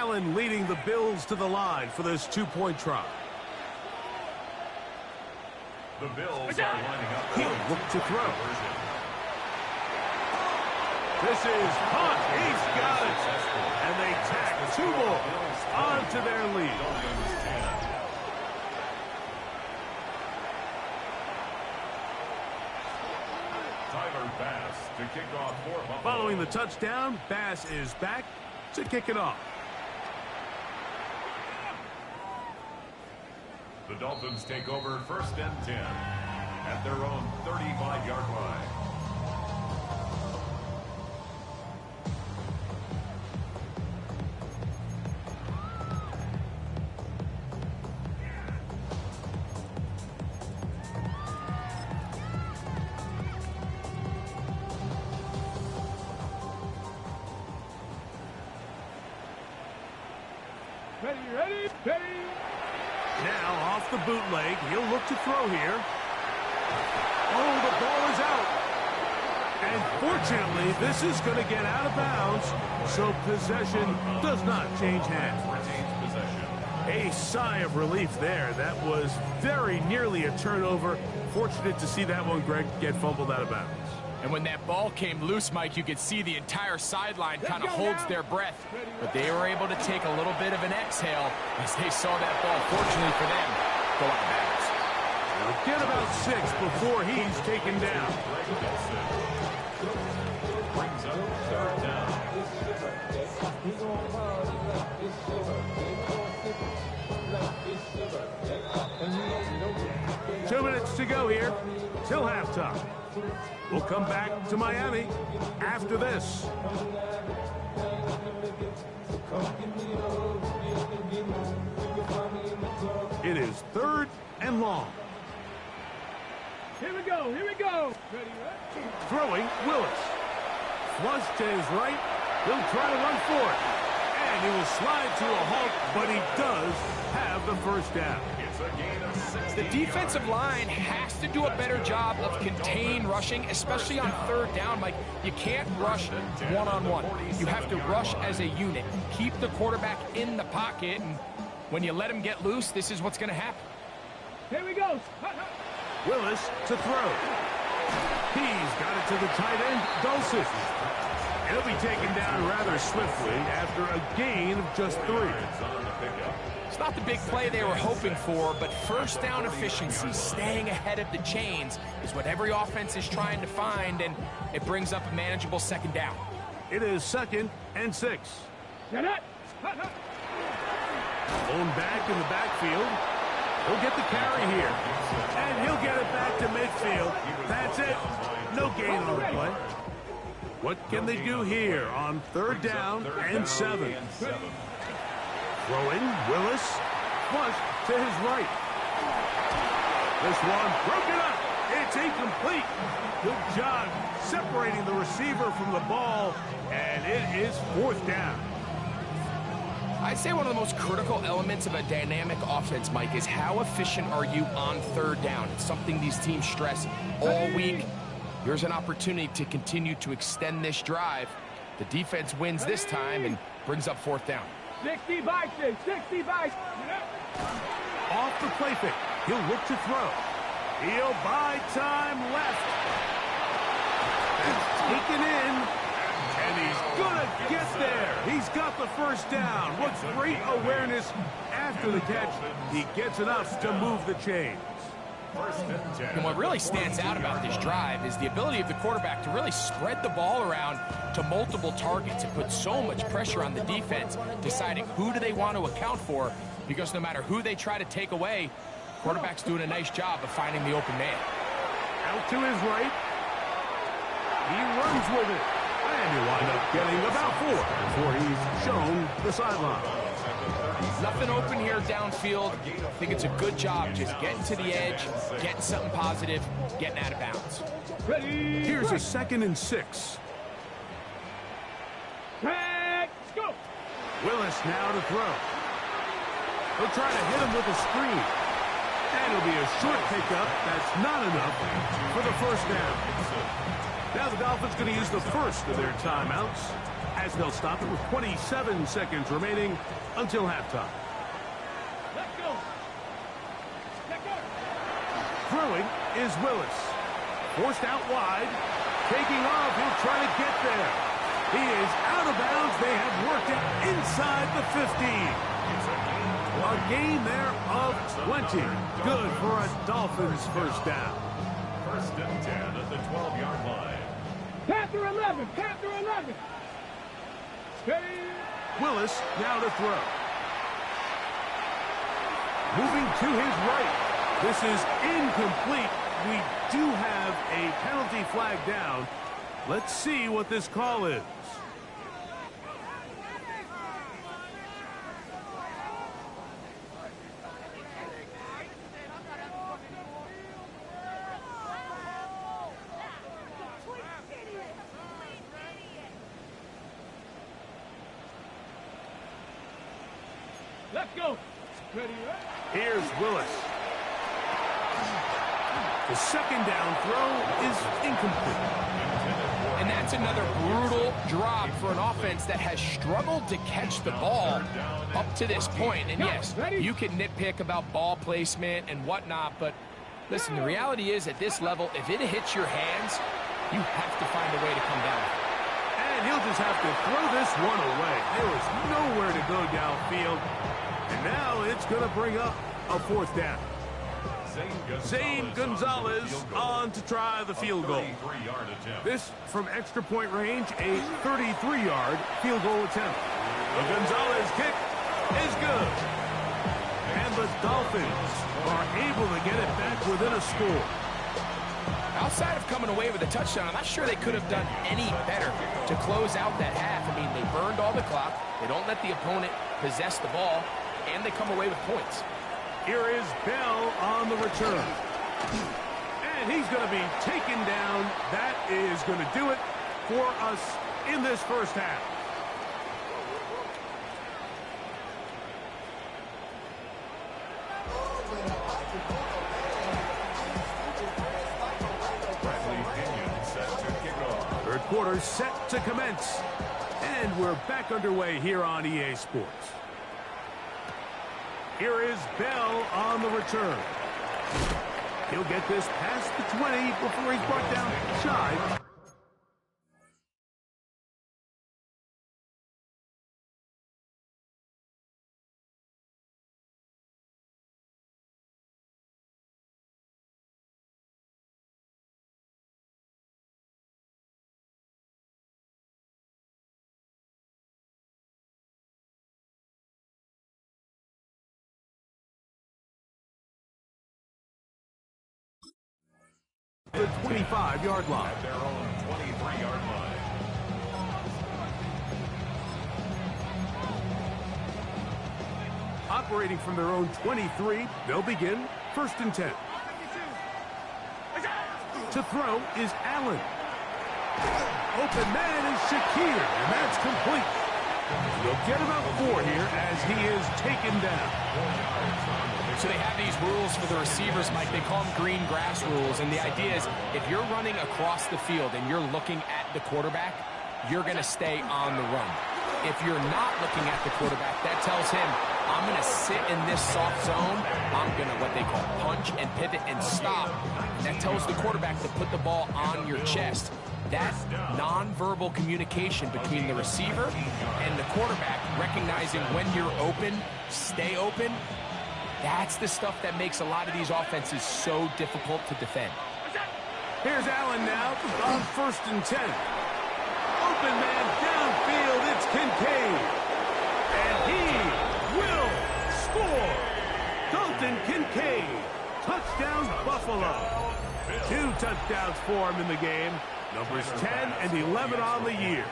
Allen leading the Bills to the line for this two-point try. The Bills are lining up. He'll look to throw. This is caught. He's got it. And they tack two more onto their lead. Bass to kick off for Buffalo. Following the touchdown, Bass is back to kick it off. The Dolphins take over 1st and 10 at their own 35-yard line. Ready. Now off the bootleg, he'll look to throw here. Oh, the ball is out. And fortunately, this is going to get out of bounds, so possession does not change hands. A sigh of relief there. That was very nearly a turnover. Fortunate to see that one, Greg, get fumbled out of bounds. And when that ball came loose, Mike, you could see the entire sideline kind of holds their breath. But they were able to take a little bit of an exhale as they saw that ball, fortunately for them, go out of bounds. Now get about 6 before he's taken down. Brings up 3rd down. 2 minutes to go here till halftime. We'll come back to Miami after this. It is 3rd and long. Here we go. Throwing, Willis. Flush to his right. He'll try to run for it. And he will slide to a halt, but he does have the first down. It's a gain of 60 The defensive line has to do a better job of contain rushing, especially on 3rd down. Like, you can't rush one-on-one. You have to rush as a unit. Keep the quarterback in the pocket, and when you let him get loose, this is what's going to happen. Here we go. Willis to throw. He's got it to the tight end, Dulcich. He'll be taken down rather swiftly after a gain of just 3. It's not the big play they were hoping for, but first down efficiency, staying ahead of the chains, is what every offense is trying to find, and it brings up a manageable 2nd down. It is 2nd and 6. Get it. Blown back in the backfield. He'll get the carry here. And he'll get it back to midfield. That's it. No gain on the play. What can they do here on 3rd down and 7? Throwing, Willis, flush to his right. This one broken up. It's incomplete. Good job separating the receiver from the ball, and it is 4th down. I'd say one of the most critical elements of a dynamic offense, Mike, is how efficient are you on 3rd down. It's something these teams stress all week. Here's an opportunity to continue to extend this drive. The defense wins this time and brings up 4th down. 60 by 6. Off the play fake. He'll look to throw. He'll buy time left. It's taken in. And he's going to get there. He's got the first down. What great awareness after the catch. He gets enough to move the chains. And what really stands out about this drive is the ability of the quarterback to really spread the ball around to multiple targets. It puts so much pressure on the defense, deciding who do they want to account for, because no matter who they try to take away, quarterback's doing a nice job of finding the open man. Out to his right. He runs with it. And he'll wind up getting about 4 before he's shown the sideline. Nothing open here downfield. I think it's a good job just getting to the edge, getting something positive, getting out of bounds. Ready. Here's a 2nd and 6. Let's go. Willis now to throw. He'll try to hit him with a screen. And it'll be a short pickup. That's not enough for the first down. Now the Dolphins going to use the first of their timeouts as they'll stop it with 27 seconds remaining until halftime. Let's go. Let's go. Throwing is Willis. Forced out wide. Taking off. He'll try to get there. He is out of bounds. They have worked it inside the 15. A gain there of 20. Good for a Dolphins first down. First and 10 at the 12-yard line. Panther 11. Panther 11. Steady. Willis now to throw. Moving to his right. This is incomplete. We do have a penalty flag down. Let's see what this call is. Let's go. Ready. Here's Willis. The second down throw is incomplete. And that's another brutal drop for an offense that has struggled to catch the ball up to this point. And yes, you can nitpick about ball placement and whatnot, but listen, the reality is at this level, if it hits your hands, you have to find a way to come down. And he'll just have to throw this one away. There was nowhere to go downfield. And now it's going to bring up a fourth down. Zane Gonzalez on to try the field goal. This from extra point range, a 33-yard field goal attempt. The Gonzalez kick is good. And the Dolphins are able to get it back within a score. Outside of coming away with a touchdown, I'm not sure they could have done any better to close out that half. I mean, they burned all the clock. They don't let the opponent possess the ball, and they come away with points. Here is Bell on the return. And he's going to be taken down. That is going to do it for us in this first half. Third quarter set to commence. And we're back underway here on EA Sports. Here is Bell on the return. He'll get this past the 20 before he's brought down shy. The 25-yard line. At their own 23-yard line. Operating from their own 23, they'll begin first and 10. To throw is Allen. Open man is Shakir, and that's complete. They'll get about 4 here as he is taken down. So they have these rules for the receivers, Mike. They call them green grass rules. And the idea is if you're running across the field and you're looking at the quarterback, you're going to stay on the run. If you're not looking at the quarterback, that tells him, I'm going to sit in this soft zone. I'm going to what they call punch and pivot and stop. And that tells the quarterback to put the ball on your chest. That nonverbal communication between the receiver and the quarterback, recognizing when you're open, stay open, that's the stuff that makes a lot of these offenses so difficult to defend. Here's Allen now on first and 10. Open man downfield, it's Kincaid. And he will score. Dalton Kincaid. Touchdown Buffalo. 2 touchdowns for him in the game. Numbers 10 and 11 on the year.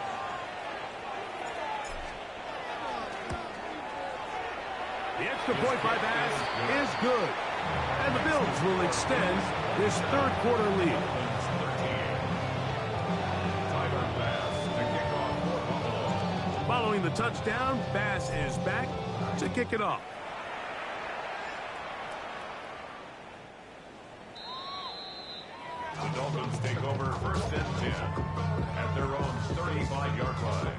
The extra point by Bass is good. And the Bills will extend this third quarter lead. Following the touchdown, Bass is back to kick it off. take over first and 10 at their own 35-yard line.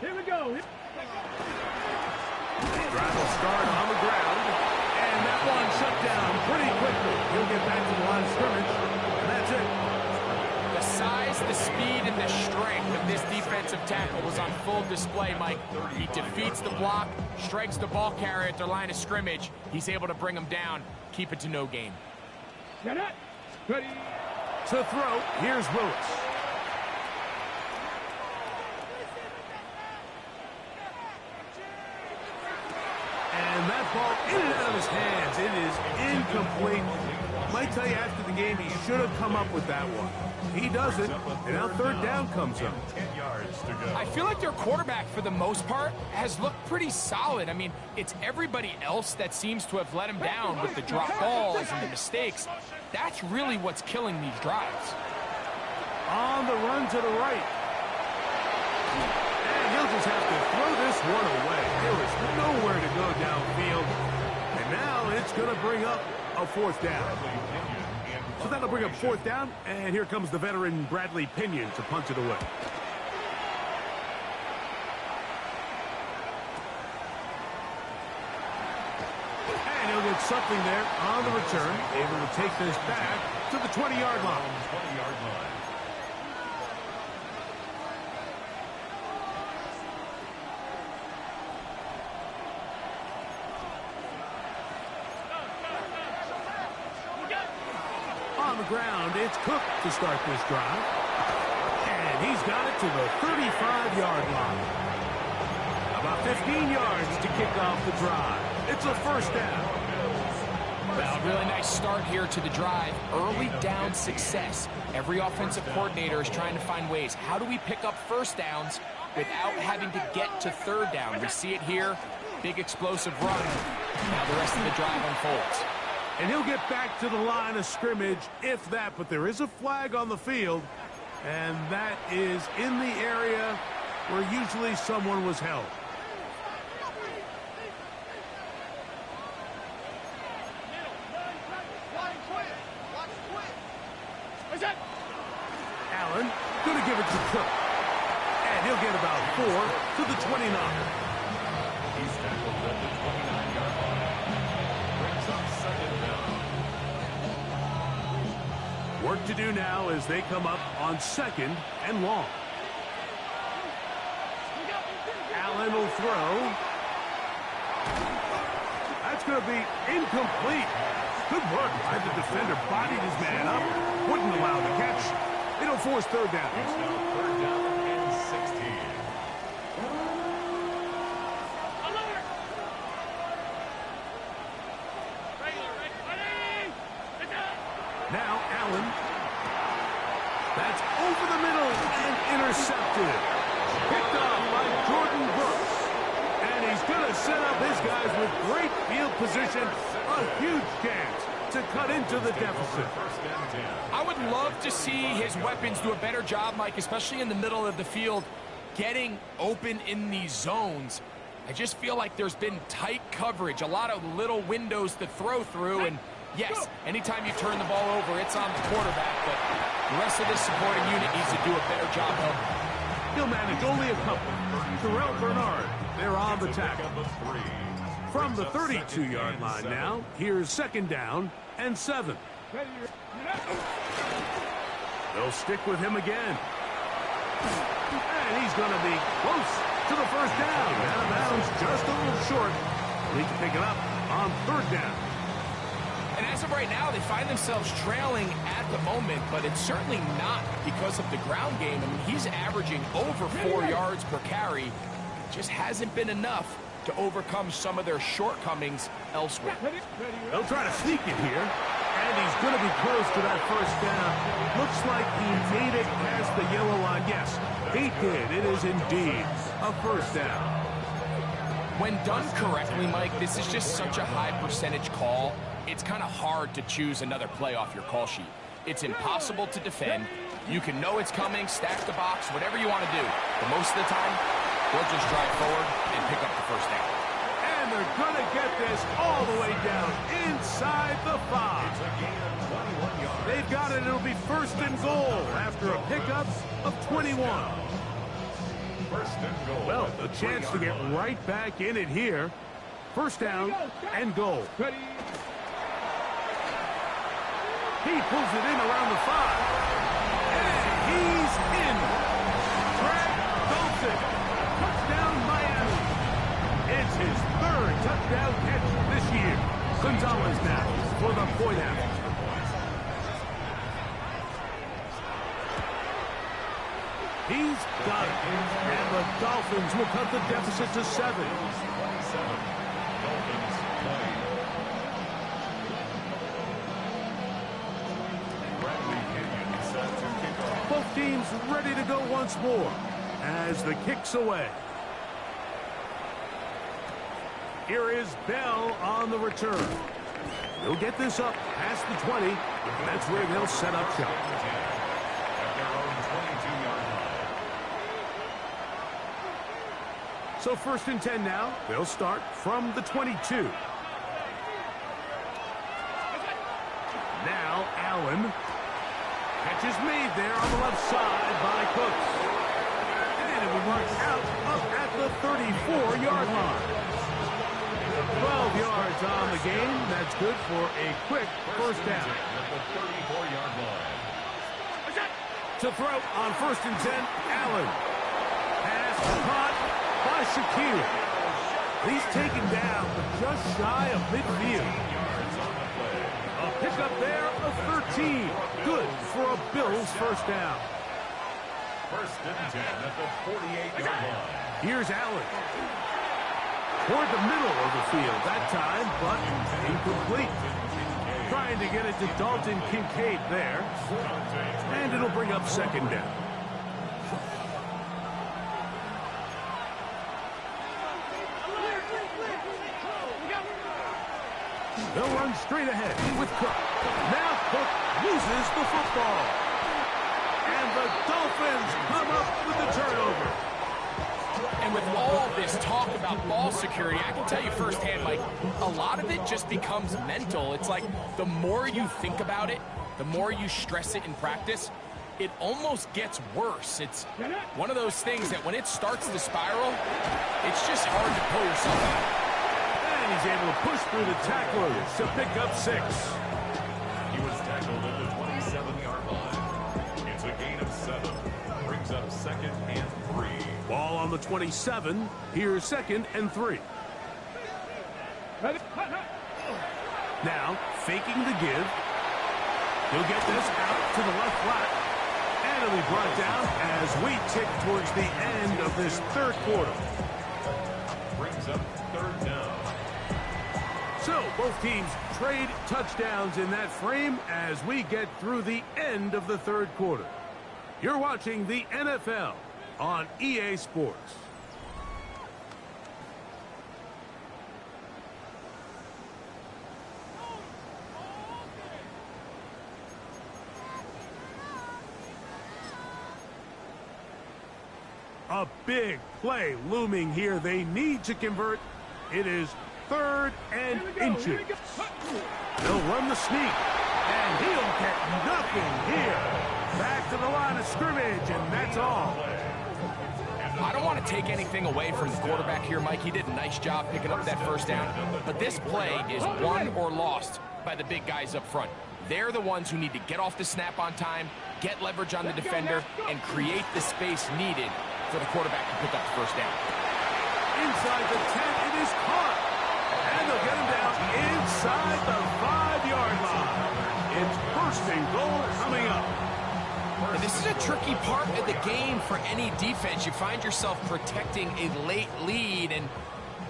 Here we go. Drive will start on the ground. And that one shut down pretty quickly. He'll get back to the line of scrimmage. And that's it. The size, the speed, and the strength of this defensive tackle was on full display, Mike. He defeats the block, strikes the ball carrier at their line of scrimmage. He's able to bring him down, keep it to no gain. Get it. Ready. To throw, here's Willis. And that ball in and out of his hands. It is incomplete. Might tell you after the game he should have come up with that one. He doesn't, and now third down comes up. 10 yards to go. I feel like their quarterback, for the most part, has looked pretty solid. I mean, it's everybody else that seems to have let him down with the drop balls and the mistakes. That's really what's killing these drives. On the run to the right. And he'll just have to throw this one away. There is nowhere to go downfield. And now it's going to bring up a fourth down. So that'll bring up fourth down. And here comes the veteran Bradley Pinion to punch it away. And he'll get something there on the return. Able to take this back to the 20-yard line. 20-yard line. On the ground, it's Cook to start this drive. And he's got it to the 35-yard line. About 15 yards to kick off the drive. It's a first down. Well, really nice start here to the drive. Early down success. Every offensive coordinator is trying to find ways. How do we pick up first downs without having to get to third down? We see it here. Big explosive run. Now the rest of the drive unfolds. And he'll get back to the line of scrimmage, if that. But there is a flag on the field, and that is in the area where usually someone was held. Allen going to give it to Cook. And he'll get about 4 to the 29. He's tackled at the 29-yard line. Brings up second down. Work to do now as they come up on second and long. Allen will throw. That's going to be incomplete. Good work by the defender. Bodied his man up. Wouldn't allow the catch. It'll force third down. It's now third down and 16. Now Allen. That's over the middle and intercepted. Picked off by Jordan Brooks. And he's going to set up his guys with great field position. A huge chance to cut into the deficit. First and 10. I would love to see his weapons do a better job, Mike, especially in the middle of the field, getting open in these zones. I just feel like there's been tight coverage, a lot of little windows to throw through, and yes, anytime you turn the ball over, it's on the quarterback, but the rest of this supporting unit needs to do a better job helping. He'll manage only a couple. Terrell Bernard, they're on the tackle. Pickup of 3. From the 32-yard line now, here's second down and 7. They'll stick with him again. And he's going to be close to the first down. Out of bounds, just a little short. Need to pick it up on third down. And as of right now, they find themselves trailing at the moment, but it's certainly not because of the ground game. I mean, he's averaging over 4 yards per carry. Just hasn't been enough to overcome some of their shortcomings elsewhere. They'll try to sneak it here. And he's going to be close to that first down. Looks like he made it past the yellow line. Yes, he did. It is indeed a first down. When done correctly, Mike, this is just such a high percentage call. It's kind of hard to choose another play off your call sheet. It's impossible to defend. You can know it's coming, stack the box, whatever you want to do. But most of the time, They'll just drive forward and pick up the first down. And they're going to get this all the way down inside the 5. They've got it. It'll be first and goal after a pickup of 21. Well, a chance to get right back in it here. First down and goal. Ready. He pulls it in around the 5. And he's in. Greg Dolphin. Touchdown, Miami. It's his 3rd touchdown catch this year. Gonzalez now for the point after. He's got it. And the Dolphins will cut the deficit to 7. Both teams ready to go once more as the kick's away. Here is Bell on the return. He'll get this up past the 20. That's where they'll set up shop. So first and 10 now. They'll start from the 22. Now Allen. Catch is made there on the left side by Cooks. And it will mark out up at the 34-yard line. 12 yards on the game. That's good for a quick first down. To throw on first and 10, Allen. Pass caught by Shaquille. He's taken down just shy of midfield. A pickup there of 13. Good for a Bills first down. First and 10 at the 48-yard line. Here's Allen. Toward the middle of the field that time, but incomplete. Trying to get it to Dalton Kincaid there. And it'll bring up second down. They'll run straight ahead with Cook. Now Cook loses the football. And the Dolphins come up with the turnover. And with all this talk about ball security, I can tell you firsthand, Mike, a lot of it just becomes mental. It's like the more you think about it, the more you stress it in practice, it almost gets worse. It's one of those things that when it starts to spiral, it's just hard to pull yourself out. And he's able to push through the tacklers to pick up 6. He was tackled at the 27-yard line. It's a gain of 7. Brings up second and 3. Ball on the 27. Here's second and 3. Now, faking the give. He'll get this out to the left flat. And it'll be brought down as we tick towards the end of this third quarter. Brings up third down. So, both teams trade touchdowns in that frame as we get through the end of the third quarter. You're watching the NFL on EA Sports. A big play looming here. They need to convert. It is 3rd and inches. They'll run the sneak, and he'll get nothing here. Back to the line of scrimmage, and that's all. I don't want to take anything away from the quarterback here, Mike. He did a nice job picking up that first down. But this play is won or lost by the big guys up front. They're the ones who need to get off the snap on time, get leverage on the defender, and create the space needed for the quarterback to pick up the first down. Inside the 10, it is caught. And they'll get him down inside the 5-yard line. It's first and goal coming up. And this is a tricky part of the game for any defense. You find yourself protecting a late lead, and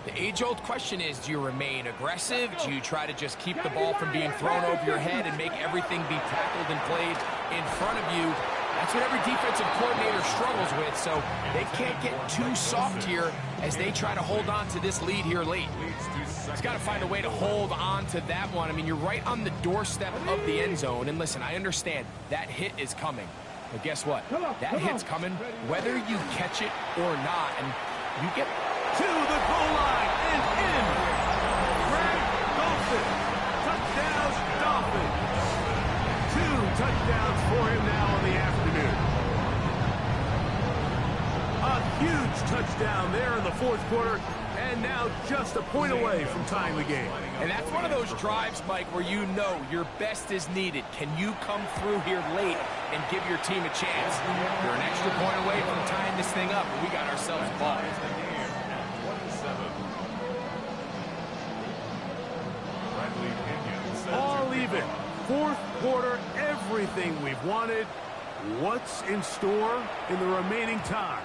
the age-old question is, do you remain aggressive? Do you try to just keep the ball from being thrown over your head and make everything be tackled and played in front of you? That's what every defensive coordinator struggles with, so they can't get too soft here as they try to hold on to this lead here late. He's got to find a way to hold on to that one. I mean, you're right on the doorstep of the end zone, and listen, I understand that hit is coming. But guess what? That hit's coming whether you catch it or not. And You get to the goal line and in. Greg Dolphin. Touchdowns, Dolphins. 2 touchdowns for him now in the afternoon. A huge touchdown there in the fourth quarter, and now just a point away from tying the game. And that's one of those drives, Mike, where you know your best is needed. Can you come through here late and give your team a chance? You're an extra point away from tying this thing up, and we got ourselves a ball. All even. Fourth quarter, everything we've wanted. What's in store in the remaining time?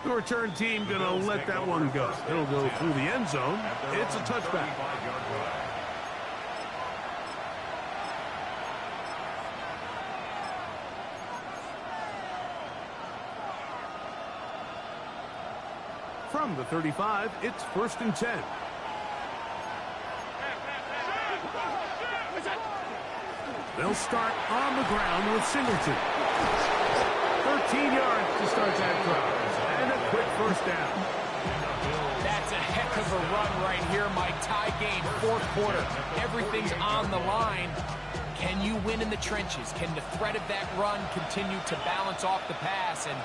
The return team going to let that one go. It'll go through the end zone. It's a touchback. From the 35, it's 1st and 10. They'll start on the ground with Singleton. 13 yards to start that drive. And a quick first down. That's a heck of a run right here, Mike. Tie game, fourth quarter. Everything's on the line. Can you win in the trenches? Can the threat of that run continue to balance off the pass? And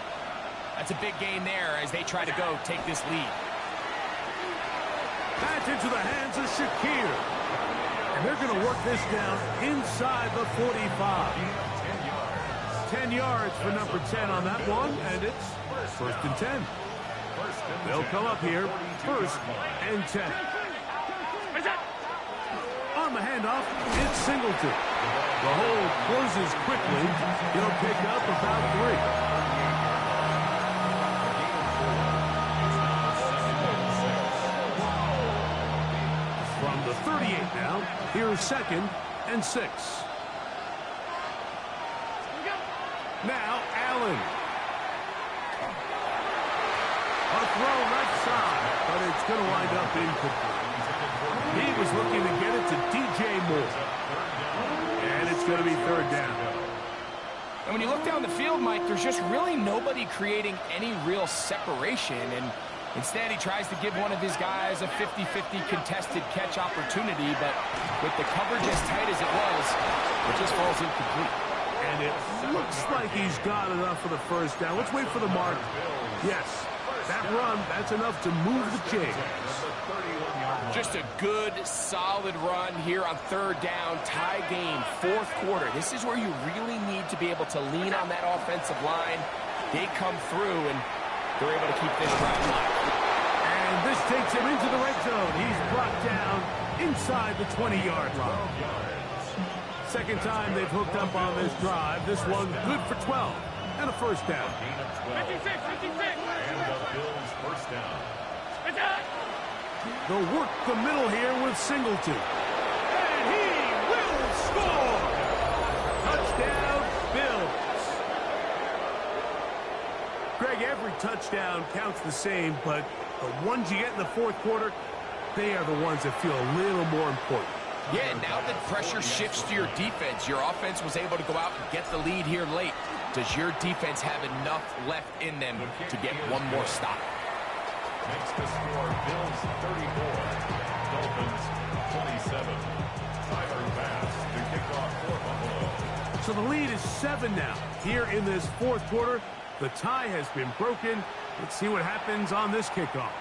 that's a big gain there as they try to go take this lead. That's into the hands of Shakir. And they're going to work this down inside the 45. 10 yards for number 10 on that one, and it's 1st and 10. They'll come up here, 1st and 10. On the handoff, it's Singleton. The hole closes quickly. He'll pick up about 3. From the 38 now, here's 2nd and 6. Now, Allen. A throw left side, but it's going to wind up incomplete. He was looking to get it to DJ Moore. And it's going to be 3rd down. And when you look down the field, Mike, there's just really nobody creating any real separation. And instead, he tries to give one of his guys a 50-50 contested catch opportunity. But with the coverage as tight as it was, it just falls incomplete. And it looks like he's got enough for the first down. Let's wait for the mark. Yes, that run, that's enough to move the chains. Just a good, solid run here on 3rd down, tie game, fourth quarter. This is where you really need to be able to lean on that offensive line. They come through, and they're able to keep this drive alive. And this takes him into the red zone. He's brought down inside the 20-yard line. Second time they've hooked up on this drive. This one good for 12 and a first down. 56. And the Bills' first down. They'll work the middle here with Singleton. And he will score! Touchdown, Bills. Greg, every touchdown counts the same, but the ones you get in the fourth quarter, they are the ones that feel a little more important. Yeah, now that pressure shifts to your defense, your offense was able to go out and get the lead here late. Does your defense have enough left in them to get one more stop? Makes the score Bills 34, Dolphins 27. Tyler Bass to kick off for Buffalo. So the lead is 7 now. Here in this fourth quarter, the tie has been broken. Let's see what happens on this kickoff.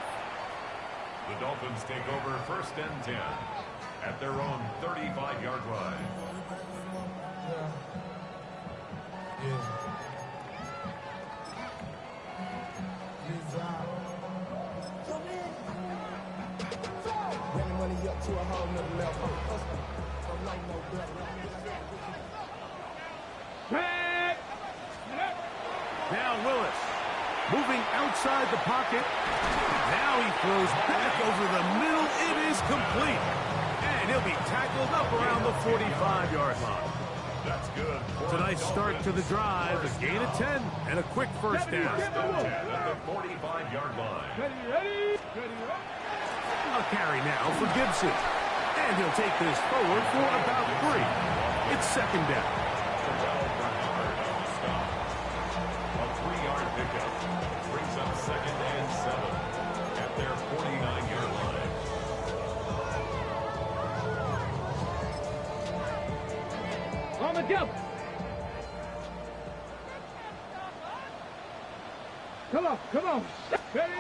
The Dolphins take over 1st and 10 at their own 35-yard line. Now Willis moving outside the pocket. Now he throws back over the middle. It is complete. And he'll be tackled up around the 45-yard line. That's good. It's a nice start to the drive. A gain of 10 and a quick first down. 10 at the 45-yard line. Ready. A carry now for Gibson. And he'll take this forward for about 3. It's 2nd down. A 3-yard pickup brings up 2nd and 7. together. Come on, come on. Ready?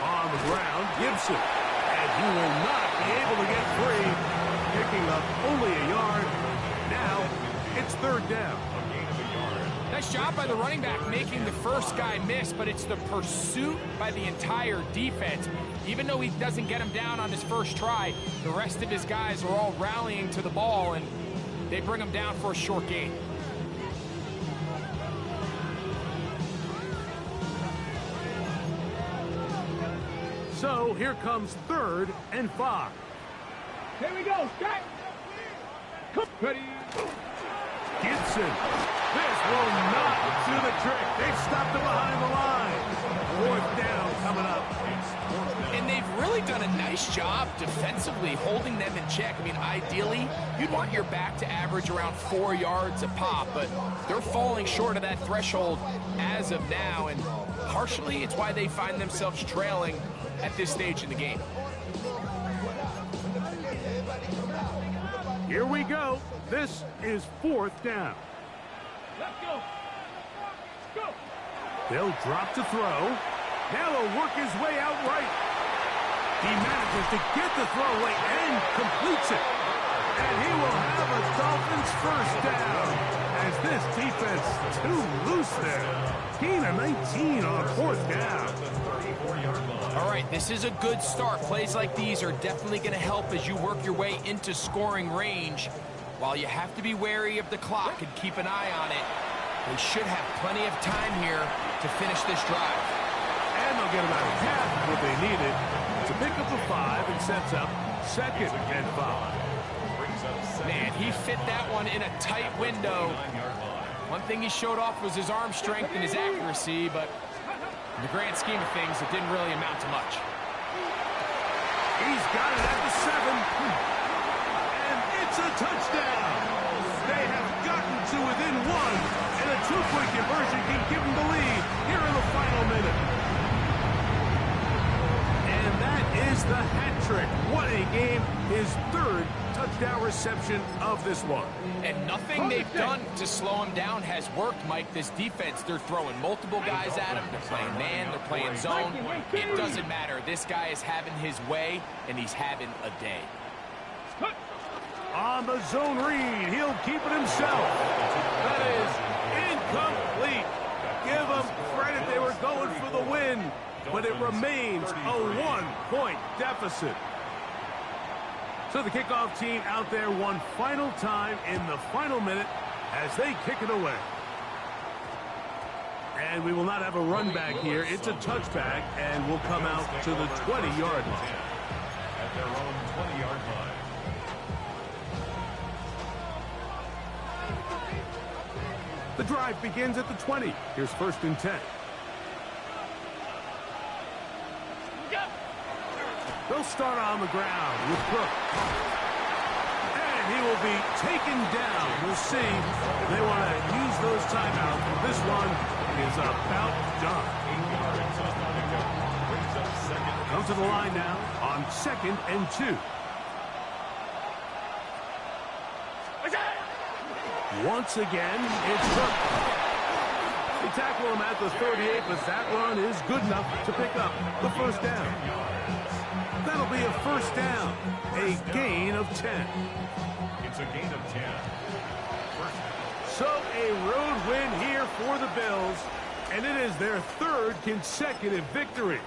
On the ground, Gibson. And he will not be able to get free. Picking up only a yard. Now, it's third down. A gain of a yard. Nice job by the running back making the first guy miss, but it's the pursuit by the entire defense. Even though he doesn't get him down on his first try, the rest of his guys are all rallying to the ball, and they bring him down for a short gain. So here comes 3rd and 5. Here we go. Strike. Come. Ready? Gibson. This will not do the trick. They've stopped him behind the line. 4th down coming up. And they've really done a nice job defensively holding them in check. I mean, ideally, you'd want your back to average around 4 yards a pop, but they're falling short of that threshold as of now, and partially it's why they find themselves trailing at this stage in the game. Here we go. This is 4th down. Let's go. Go. They'll drop to throw. Now he'll work his way out right. He manages to get the throw away and completes it. And he will have a Dolphins first down. As this defense too loose there. Gain of 19 on 4th down. All right, this is a good start. Plays like these are definitely going to help as you work your way into scoring range. While you have to be wary of the clock and keep an eye on it, they should have plenty of time here to finish this drive. And they'll get about half of what they needed to pick up a 5 and sets up 2nd and 5. Man, he fit that one in a tight window. One thing he showed off was his arm strength and his accuracy, but in the grand scheme of things, it didn't really amount to much. He's got it at the 7. And it's a touchdown. They have gotten to within 1. And a 2-point conversion can give them the lead here in the final minute. And that is the hat trick. What a game. His 3rd touchdown reception of this one. And nothing they've done to slow him down has worked, Mike. This defense, they're throwing multiple guys at him. They're playing man, they're playing zone. It doesn't matter. This guy is having his way, and he's having a day. On the zone read, he'll keep it himself. That is incomplete. Give them credit, they were going for the win, but it remains a 1-point deficit. So the kickoff team out there one final time in the final minute as they kick it away. And we will not have a run back here. It's a touchback, and we'll come out to the 20-yard line. At their own 20-yard line. The drive begins at the 20. Here's 1st and 10. They'll start on the ground with Cook. And he will be taken down. We'll see if they want to use those timeouts. This one is about done. Come to the line now on 2nd and 2. Once again, it's Cook. They tackle him at the 38, but that run is good enough to pick up the first down. That'll be a first down, a gain of 10. It's a gain of 10. So a road win here for the Bills, and it is their 3rd consecutive victory.